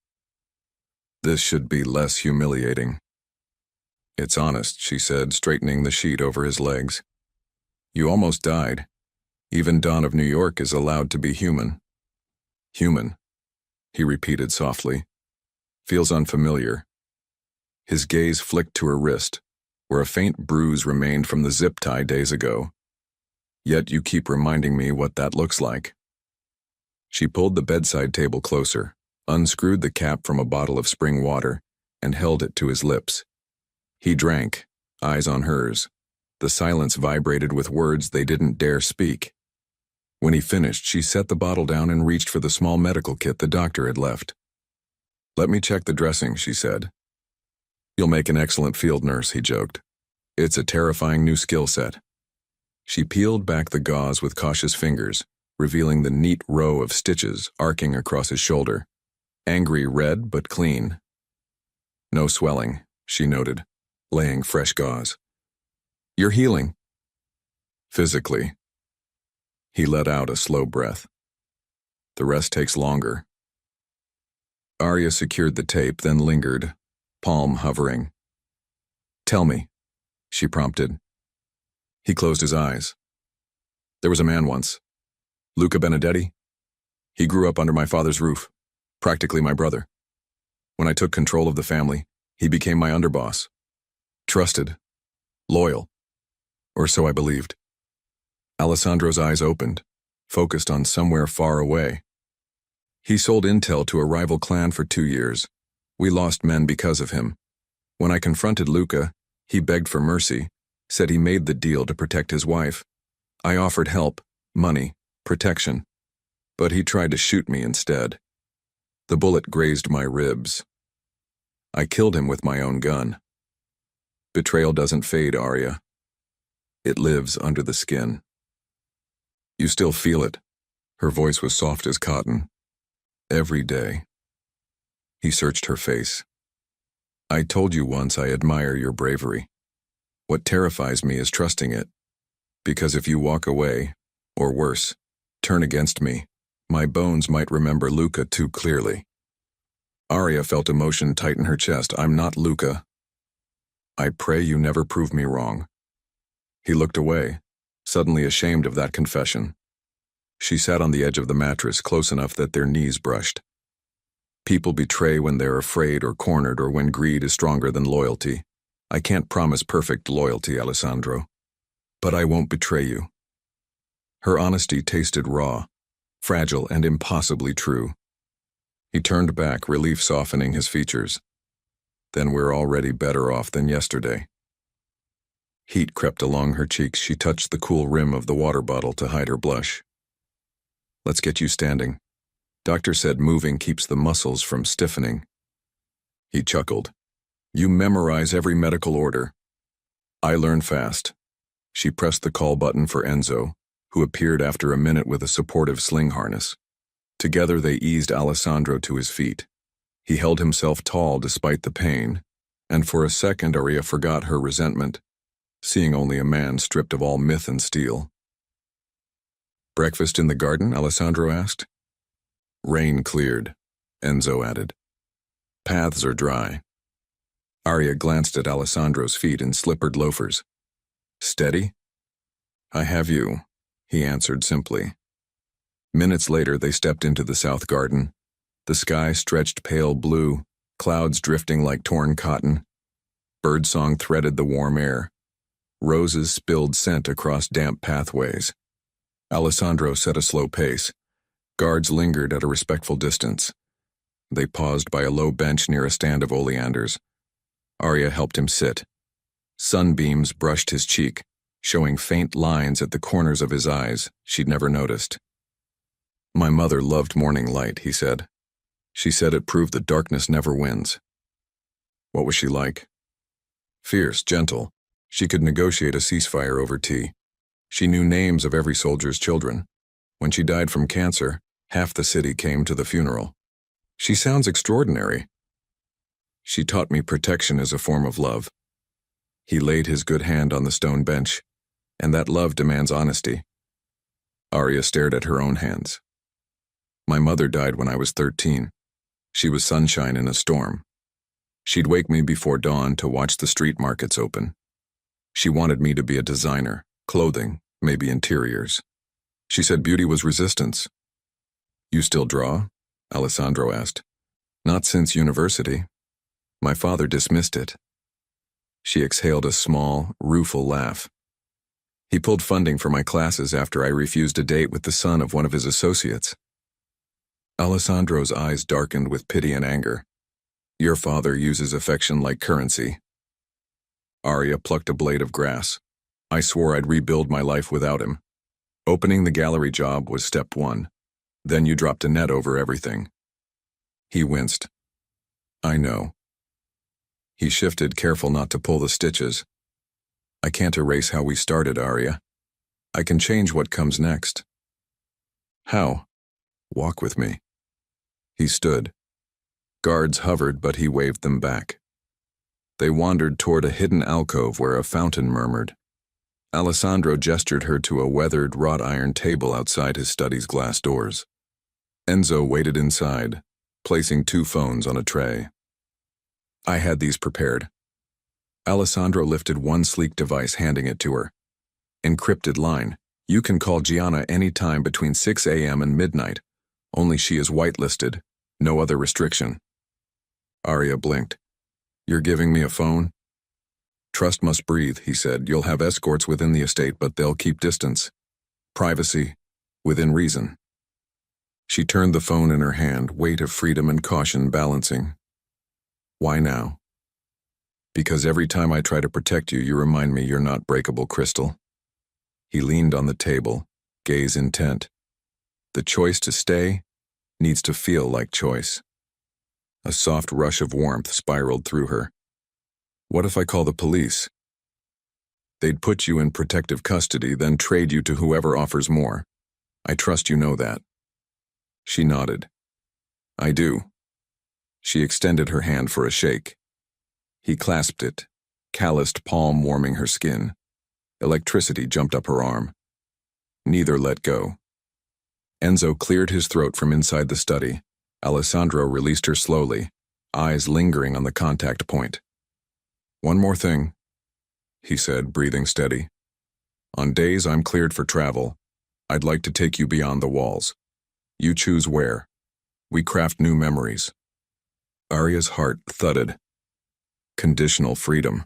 "This should be less humiliating." "It's honest," she said, straightening the sheet over his legs. "You almost died. Even Dawn of New York is allowed to be human." "Human," he repeated softly. "Feels unfamiliar." His gaze flicked to her wrist, where a faint bruise remained from the zip tie days ago. "Yet you keep reminding me what that looks like." She pulled the bedside table closer, unscrewed the cap from a bottle of spring water, and held it to his lips. He drank, eyes on hers. The silence vibrated with words they didn't dare speak. When he finished, she set the bottle down and reached for the small medical kit the doctor had left. "Let me check the dressing," she said. "You'll make an excellent field nurse," he joked. "It's a terrifying new skill set." She peeled back the gauze with cautious fingers, revealing the neat row of stitches arcing across his shoulder. Angry red, but clean. "No swelling," she noted, laying fresh gauze. "You're healing." "Physically." He let out a slow breath. "The rest takes longer." Arya secured the tape, then lingered, palm hovering. "Tell me," she prompted. He closed his eyes. "There was a man once, Luca Benedetti. He grew up under my father's roof, practically my brother. When I took control of the family, he became my underboss. Trusted, loyal, or so I believed." Alessandro's eyes opened, focused on somewhere far away. "He sold intel to a rival clan for 2 years. We lost men because of him. When I confronted Luca, he begged for mercy, said he made the deal to protect his wife. I offered help, money, protection, but he tried to shoot me instead. The bullet grazed my ribs. I killed him with my own gun. Betrayal doesn't fade, Arya. It lives under the skin. You still feel it." Her voice was soft as cotton. "Every day." He searched her face. "I told you once I admire your bravery. What terrifies me is trusting it. Because if you walk away, or worse, turn against me, my bones might remember Luca too clearly." Arya felt emotion tighten her chest. "I'm not Luca. I pray you never prove me wrong." He looked away, suddenly ashamed of that confession. She sat on the edge of the mattress, close enough that their knees brushed. "People betray when they're afraid or cornered or when greed is stronger than loyalty. I can't promise perfect loyalty, Alessandro. But I won't betray you." Her honesty tasted raw, fragile, and impossibly true. He turned back, relief softening his features. "Then we're already better off than yesterday." Heat crept along her cheeks. She touched the cool rim of the water bottle to hide her blush. "Let's get you standing. Doctor said moving keeps the muscles from stiffening." He chuckled. "You memorize every medical order." "I learn fast." She pressed the call button for Enzo, who appeared after a minute with a supportive sling harness. Together they eased Alessandro to his feet. He held himself tall despite the pain, and for a second Arya forgot her resentment, seeing only a man stripped of all myth and steel. "Breakfast in the garden?" Alessandro asked. "Rain cleared," Enzo added. "Paths are dry." Arya glanced at Alessandro's feet in slippered loafers. "Steady?" "I have you," he answered simply. Minutes later, they stepped into the south garden. The sky stretched pale blue, clouds drifting like torn cotton. Birdsong threaded the warm air. Roses spilled scent across damp pathways. Alessandro set a slow pace. Guards lingered at a respectful distance. They paused by a low bench near a stand of oleanders. Arya helped him sit. Sunbeams brushed his cheek, showing faint lines at the corners of his eyes she'd never noticed. "My mother loved morning light," he said. "She said it proved that darkness never wins." "What was she like?" "Fierce, gentle. She could negotiate a ceasefire over tea. She knew names of every soldier's children. When she died from cancer, half the city came to the funeral." "She sounds extraordinary." "She taught me protection is a form of love." He laid his good hand on the stone bench, "and that love demands honesty." Arya stared at her own hands. "My mother died when I was 13. She was sunshine in a storm. She'd wake me before dawn to watch the street markets open. She wanted me to be a designer, clothing, maybe interiors. She said beauty was resistance." "You still draw?" Alessandro asked. "Not since university. My father dismissed it." She exhaled a small, rueful laugh. "He pulled funding for my classes after I refused a date with the son of one of his associates." Alessandro's eyes darkened with pity and anger. "Your father uses affection like currency." Arya plucked a blade of grass. "I swore I'd rebuild my life without him. Opening the gallery job was step one. Then you dropped a net over everything." He winced. "I know." He shifted, careful not to pull the stitches. "I can't erase how we started, Arya. I can change what comes next." "How?" "Walk with me." He stood. Guards hovered, but he waved them back. They wandered toward a hidden alcove where a fountain murmured. Alessandro gestured her to a weathered wrought iron table outside his study's glass doors. Enzo waited inside, placing 2 phones on a tray. "I had these prepared." Alessandro lifted one sleek device, handing it to her. "Encrypted line. You can call Gianna any time between 6 a.m. and midnight. Only she is whitelisted. No other restriction." Arya blinked. "You're giving me a phone?" "Trust must breathe," he said. "You'll have escorts within the estate, but they'll keep distance. Privacy, within reason." She turned the phone in her hand, weight of freedom and caution balancing. "Why now?" "Because every time I try to protect you, you remind me you're not breakable, Crystal." He leaned on the table, gaze intent. "The choice to stay needs to feel like choice." A soft rush of warmth spiraled through her. "What if I call the police?" "They'd put you in protective custody, then trade you to whoever offers more. I trust you know that." She nodded. "I do." She extended her hand for a shake. He clasped it, calloused palm warming her skin. Electricity jumped up her arm. Neither let go. Enzo cleared his throat from inside the study. Alessandro released her slowly, eyes lingering on the contact point. "One more thing," he said, breathing steady. "On days I'm cleared for travel, I'd like to take you beyond the walls. You choose where. We craft new memories." Arya's heart thudded. Conditional freedom.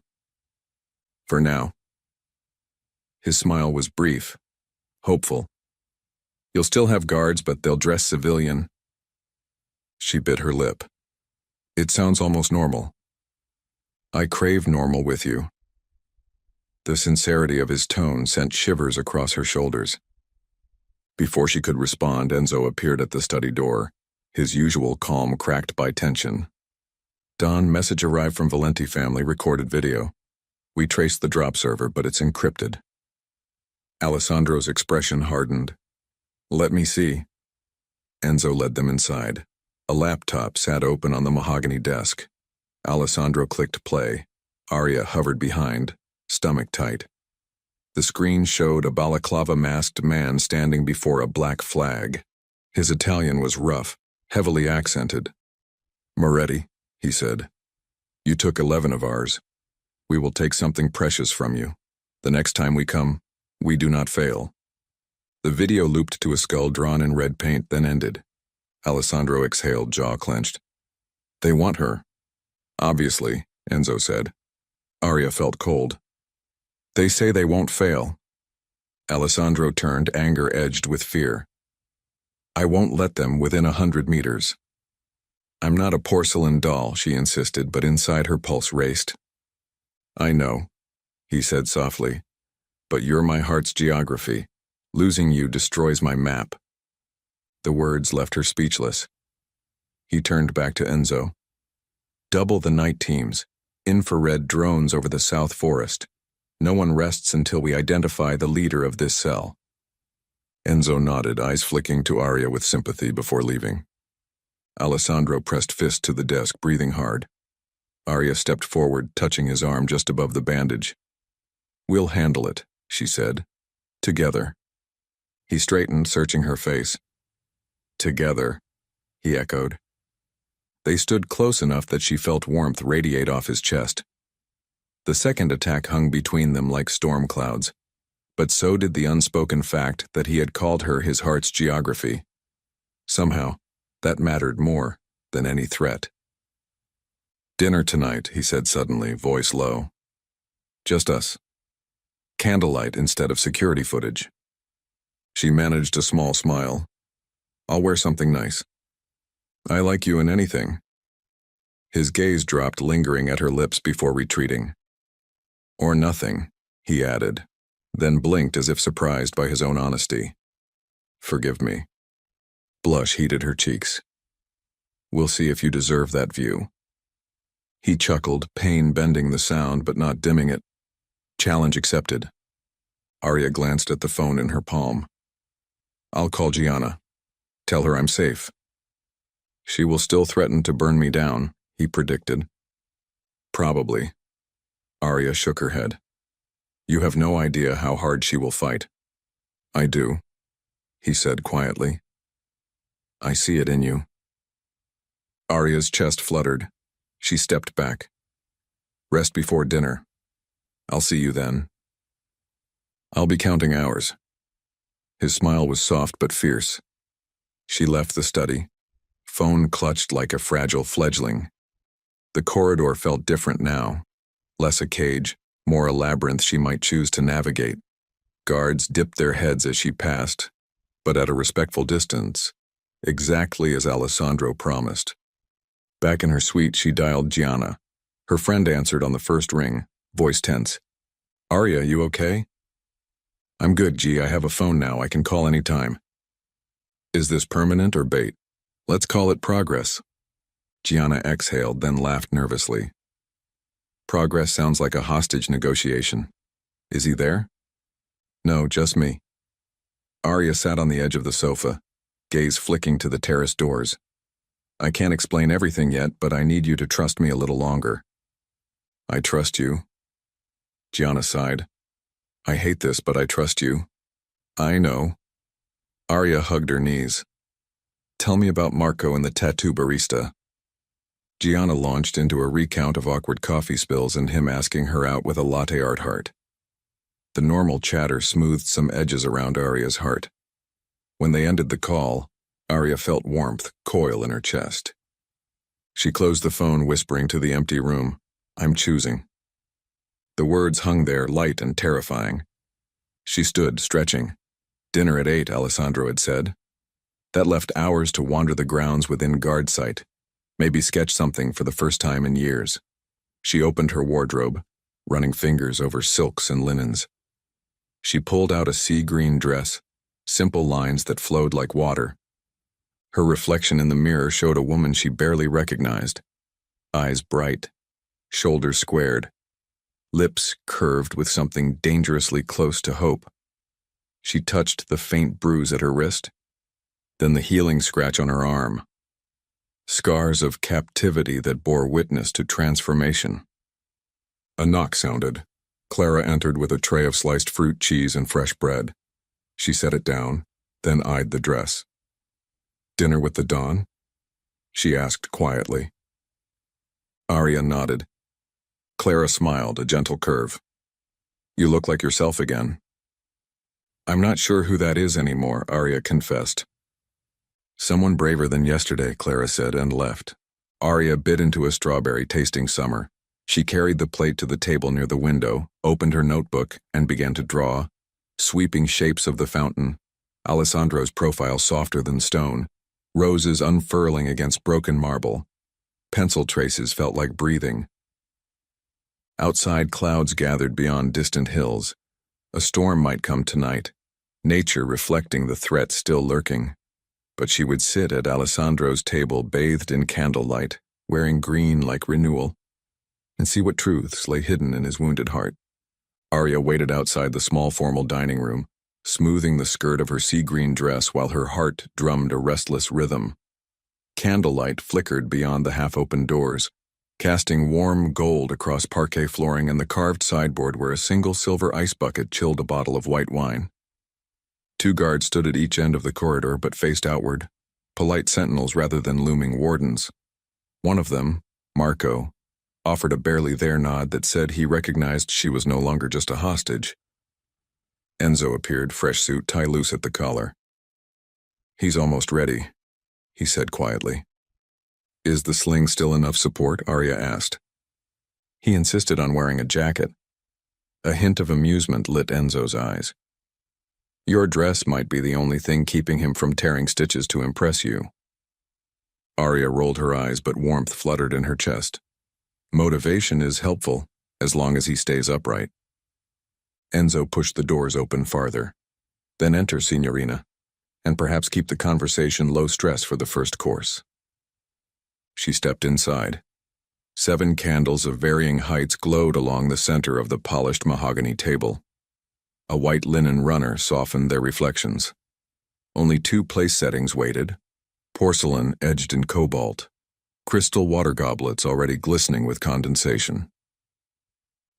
For now. His smile was brief, hopeful. "You'll still have guards, but they'll dress civilian." She bit her lip. "It sounds almost normal." "I crave normal with you." The sincerity of his tone sent shivers across her shoulders. Before she could respond, Enzo appeared at the study door, his usual calm cracked by tension. "Don, message arrived from Valenti family, recorded video. We traced the drop server, but it's encrypted." Alessandro's expression hardened. "Let me see." Enzo led them inside. A laptop sat open on the mahogany desk. Alessandro clicked play. Arya hovered behind, stomach tight. The screen showed a balaclava-masked man standing before a black flag. His Italian was rough, heavily accented. "Moretti," he said, "you took 11 of ours. We will take something precious from you. The next time we come, we do not fail." The video looped to a skull drawn in red paint, then ended. Alessandro exhaled, jaw clenched. They want her. Obviously, Enzo said. Arya felt cold. They say they won't fail. Alessandro turned, anger edged with fear. I won't let them within 100 meters. I'm not a porcelain doll, she insisted, but inside her pulse raced. I know, he said softly, but you're my heart's geography. Losing you destroys my map. The words left her speechless. He turned back to Enzo. Double the night teams, infrared drones over the South Forest. No one rests until we identify the leader of this cell. Enzo nodded, eyes flicking to Arya with sympathy before leaving. Alessandro pressed fist to the desk, breathing hard. Arya stepped forward, touching his arm just above the bandage. We'll handle it, she said. Together. He straightened, searching her face. Together, he echoed. They stood close enough that she felt warmth radiate off his chest. The second attack hung between them like storm clouds, but so did the unspoken fact that he had called her his heart's geography. Somehow, that mattered more than any threat. Dinner tonight, he said suddenly, voice low. Just us. Candlelight instead of security footage. She managed a small smile. I'll wear something nice. I like you in anything. His gaze dropped, lingering at her lips before retreating. Or nothing, he added, then blinked as if surprised by his own honesty. Forgive me. Blush heated her cheeks. We'll see if you deserve that view. He chuckled, pain bending the sound but not dimming it. Challenge accepted. Arya glanced at the phone in her palm. I'll call Gianna. Tell her I'm safe. She will still threaten to burn me down, he predicted. Probably. Arya shook her head. You have no idea how hard she will fight. I do, he said quietly. I see it in you. Arya's chest fluttered. She stepped back. Rest before dinner. I'll see you then. I'll be counting hours. His smile was soft but fierce. She left the study, phone clutched like a fragile fledgling. The corridor felt different now, less a cage, more a labyrinth she might choose to navigate. Guards dipped their heads as she passed, but at a respectful distance, exactly as Alessandro promised. Back in her suite, she dialed Gianna. Her friend answered on the first ring, voice tense. Arya, you okay? I'm good, G. I have a phone now. I can call any time. Is this permanent or bait? Let's call it progress. Gianna exhaled, then laughed nervously. Progress sounds like a hostage negotiation. Is he there? No, just me. Arya sat on the edge of the sofa, gaze flicking to the terrace doors. I can't explain everything yet, but I need you to trust me a little longer. I trust you. Gianna sighed. I hate this, but I trust you. I know. Arya hugged her knees. Tell me about Marco and the tattoo barista. Gianna launched into a recount of awkward coffee spills and him asking her out with a latte art heart. The normal chatter smoothed some edges around Arya's heart. When they ended the call, Arya felt warmth coil in her chest. She closed the phone, whispering to the empty room, I'm choosing. The words hung there, light and terrifying. She stood, stretching. Dinner at 8, Alessandro had said. That left hours to wander the grounds within guard sight, maybe sketch something for the first time in years. She opened her wardrobe, running fingers over silks and linens. She pulled out a sea-green dress, simple lines that flowed like water. Her reflection in the mirror showed a woman she barely recognized. Eyes bright, shoulders squared, lips curved with something dangerously close to hope. She touched the faint bruise at her wrist, then the healing scratch on her arm. Scars of captivity that bore witness to transformation. A knock sounded. Clara entered with a tray of sliced fruit, cheese, and fresh bread. She set it down, then eyed the dress. Dinner with the Don? She asked quietly. Arya nodded. Clara smiled, a gentle curve. You look like yourself again. I'm not sure who that is anymore, Arya confessed. Someone braver than yesterday, Clara said, and left. Arya bit into a strawberry, tasting summer. She carried the plate to the table near the window, opened her notebook, and began to draw. Sweeping shapes of the fountain, Alessandro's profile softer than stone, roses unfurling against broken marble. Pencil traces felt like breathing. Outside, clouds gathered beyond distant hills. A storm might come tonight, nature reflecting the threat still lurking. But she would sit at Alessandro's table bathed in candlelight, wearing green like renewal, and see what truths lay hidden in his wounded heart. Arya waited outside the small formal dining room, smoothing the skirt of her sea-green dress while her heart drummed a restless rhythm. Candlelight flickered beyond the half-open doors, casting warm gold across parquet flooring and the carved sideboard where a single silver ice bucket chilled a bottle of white wine. 2 guards stood at each end of the corridor but faced outward, polite sentinels rather than looming wardens. One of them, Marco, offered a barely there nod that said he recognized she was no longer just a hostage. Enzo appeared, fresh suit, tie loose at the collar. "He's almost ready," he said quietly. "Is the sling still enough support?" Arya asked. He insisted on wearing a jacket. A hint of amusement lit Enzo's eyes. "Your dress might be the only thing keeping him from tearing stitches to impress you." Arya rolled her eyes, but warmth fluttered in her chest. "Motivation is helpful, as long as he stays upright." Enzo pushed the doors open farther. "Then enter, Signorina, and perhaps keep the conversation low stress for the first course." She stepped inside. 7 candles of varying heights glowed along the center of the polished mahogany table. A white linen runner softened their reflections. Only 2 place settings waited, porcelain edged in cobalt, crystal water goblets already glistening with condensation.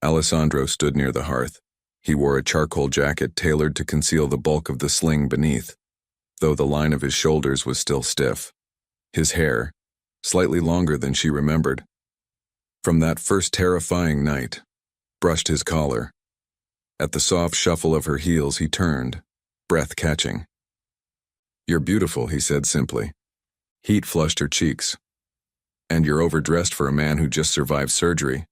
Alessandro stood near the hearth. He wore a charcoal jacket tailored to conceal the bulk of the sling beneath, though the line of his shoulders was still stiff. His hair, slightly longer than she remembered, from that first terrifying night, brushed his collar. At the soft shuffle of her heels, he turned, breath catching. "You're beautiful," he said simply. Heat flushed her cheeks. "And you're overdressed for a man who just survived surgery."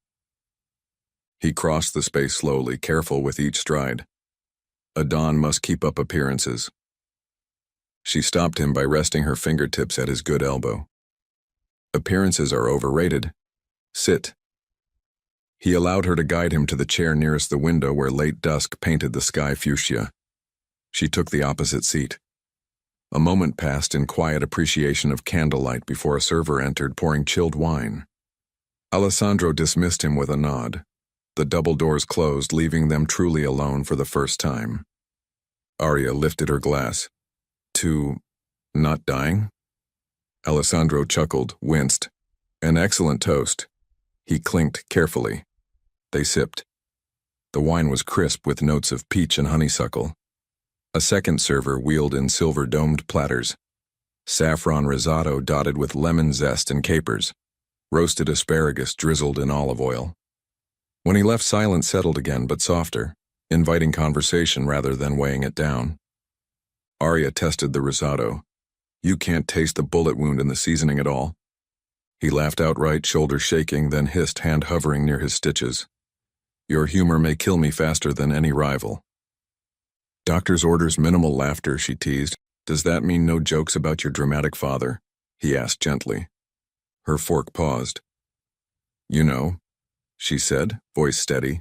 He crossed the space slowly, careful with each stride. A Don must keep up appearances. She stopped him by resting her fingertips at his good elbow. "Appearances are overrated. Sit." He allowed her to guide him to the chair nearest the window where late dusk painted the sky fuchsia. She took the opposite seat. A moment passed in quiet appreciation of candlelight before a server entered, pouring chilled wine. Alessandro dismissed him with a nod. The double doors closed, leaving them truly alone for the first time. Arya lifted her glass. "To not dying?" Alessandro chuckled, winced. "An excellent toast." He clinked carefully. They sipped. The wine was crisp with notes of peach and honeysuckle. A second server wheeled in silver-domed platters. Saffron risotto dotted with lemon zest and capers. Roasted asparagus drizzled in olive oil. When he left, silence settled again, but softer, inviting conversation rather than weighing it down. Arya tested the risotto. "You can't taste the bullet wound in the seasoning at all." He laughed outright, shoulders shaking, then hissed, hand hovering near his stitches. "Your humor may kill me faster than any rival." "Doctor's orders minimal laughter," she teased. "Does that mean no jokes about your dramatic father?" he asked gently. Her fork paused. "You know," she said, voice steady.